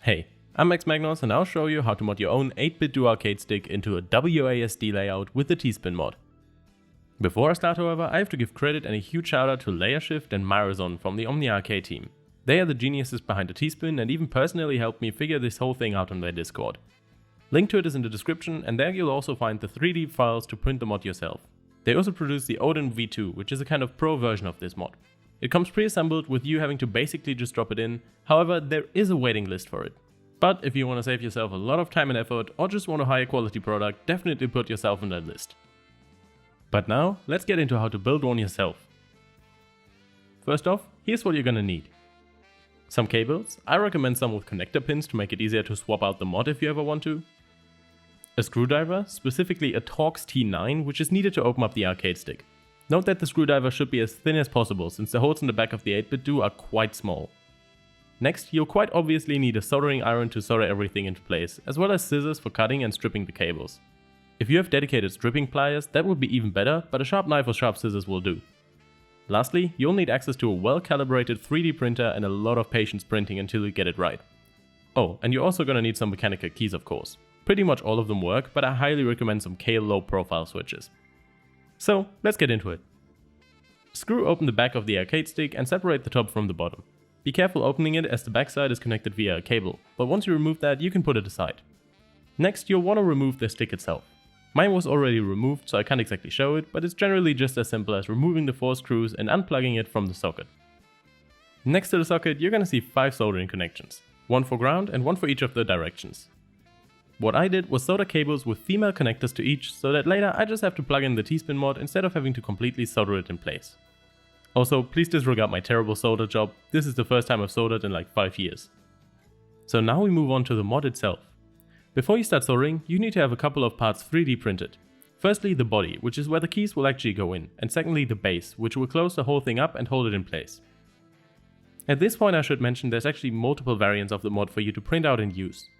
Hey, I'm Max Magnus and I'll show you how to mod your own 8bitdo arcade stick into a WASD layout with the T-Spin mod. Before I start however, I have to give credit and a huge shout out to Layershift and Myrazon from the Omnia Arcade team. They are the geniuses behind the T-Spin and even personally helped me figure this whole thing out on their Discord. Link to it is in the description, and there you'll also find the 3D files to print the mod yourself. They also produce the ODIN V2, which is a kind of pro version of this mod. It comes pre-assembled with you having to basically just drop it in, however there is a waiting list for it. But if you want to save yourself a lot of time and effort or just want a higher quality product, definitely put yourself on that list. But now, let's get into how to build one yourself. First off, here's what you're gonna need. Some cables, I recommend some with connector pins to make it easier to swap out the mod if you ever want to. A screwdriver, specifically a Torx T9, which is needed to open up the arcade stick. Note that the screwdriver should be as thin as possible since the holes in the back of the 8bitdo are quite small. Next, you'll quite obviously need a soldering iron to solder everything into place, as well as scissors for cutting and stripping the cables. If you have dedicated stripping pliers, that would be even better, but a sharp knife or sharp scissors will do. Lastly, you'll need access to a well-calibrated 3D printer and a lot of patience printing until you get it right. Oh, and you're also gonna need some mechanical keys of course. Pretty much all of them work, but I highly recommend some K low profile switches. So, let's get into it. Screw open the back of the arcade stick and separate the top from the bottom. Be careful opening it as the backside is connected via a cable, but once you remove that you can put it aside. Next you'll want to remove the stick itself. Mine was already removed so I can't exactly show it, but it's generally just as simple as removing the 4 screws and unplugging it from the socket. Next to the socket you're gonna see 5 soldering connections, one for ground and one for each of the directions. What I did was solder cables with female connectors to each so that later I just have to plug in the T-Spin mod instead of having to completely solder it in place. Also, please disregard my terrible solder job, this is the first time I've soldered in like 5 years. So now we move on to the mod itself. Before you start soldering, you need to have a couple of parts 3D printed. Firstly the body, which is where the keys will actually go in, and secondly the base, which will close the whole thing up and hold it in place. At this point I should mention there's actually multiple variants of the mod for you to print out and use.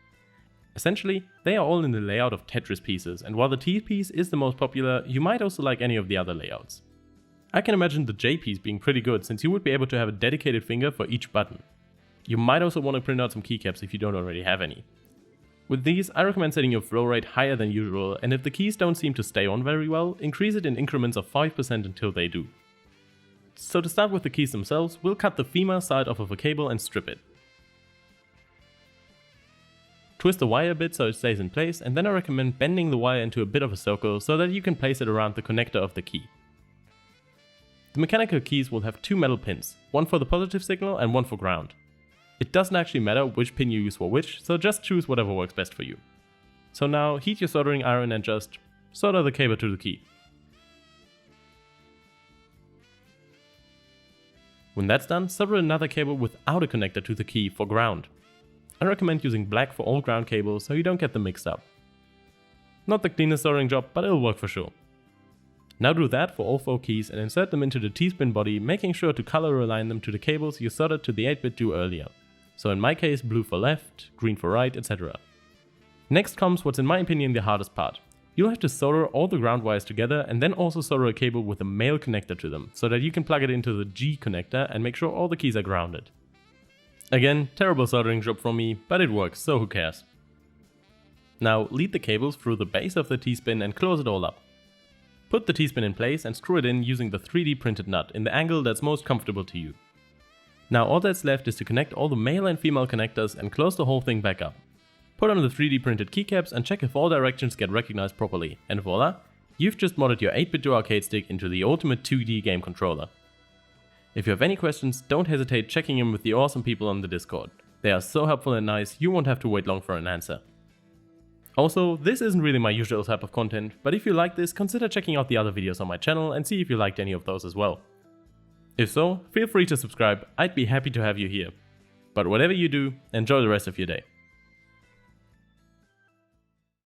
Essentially, they are all in the layout of Tetris pieces, and while the T piece is the most popular, you might also like any of the other layouts. I can imagine the J piece being pretty good since you would be able to have a dedicated finger for each button. You might also want to print out some keycaps if you don't already have any. With these, I recommend setting your flow rate higher than usual, and if the keys don't seem to stay on very well, increase it in increments of 5% until they do. So to start with the keys themselves, we'll cut the female side off of a cable and strip it. Twist the wire a bit so it stays in place, and then I recommend bending the wire into a bit of a circle so that you can place it around the connector of the key. The mechanical keys will have 2 metal pins, one for the positive signal and one for ground. It doesn't actually matter which pin you use for which, so just choose whatever works best for you. So now heat your soldering iron and just solder the cable to the key. When that's done, solder another cable without a connector to the key for ground. I recommend using black for all ground cables so you don't get them mixed up. Not the cleanest soldering job, but it'll work for sure. Now do that for all 4 keys and insert them into the T-Spin body, making sure to color align them to the cables you soldered to the 8bitdo earlier. So in my case blue for left, green for right, etc. Next comes what's in my opinion the hardest part. You'll have to solder all the ground wires together and then also solder a cable with a male connector to them, so that you can plug it into the G connector and make sure all the keys are grounded. Again, terrible soldering job from me, but it works, so who cares. Now lead the cables through the base of the T-Spin and close it all up. Put the T-Spin in place and screw it in using the 3D printed nut in the angle that's most comfortable to you. Now all that's left is to connect all the male and female connectors and close the whole thing back up. Put on the 3D printed keycaps and check if all directions get recognized properly, and voila, you've just modded your 8bitdo arcade stick into the ultimate 2D game controller. If you have any questions, don't hesitate checking in with the awesome people on the Discord. They are so helpful and nice, you won't have to wait long for an answer. Also, this isn't really my usual type of content, but if you like this, consider checking out the other videos on my channel and see if you liked any of those as well. If so, feel free to subscribe, I'd be happy to have you here. But whatever you do, enjoy the rest of your day.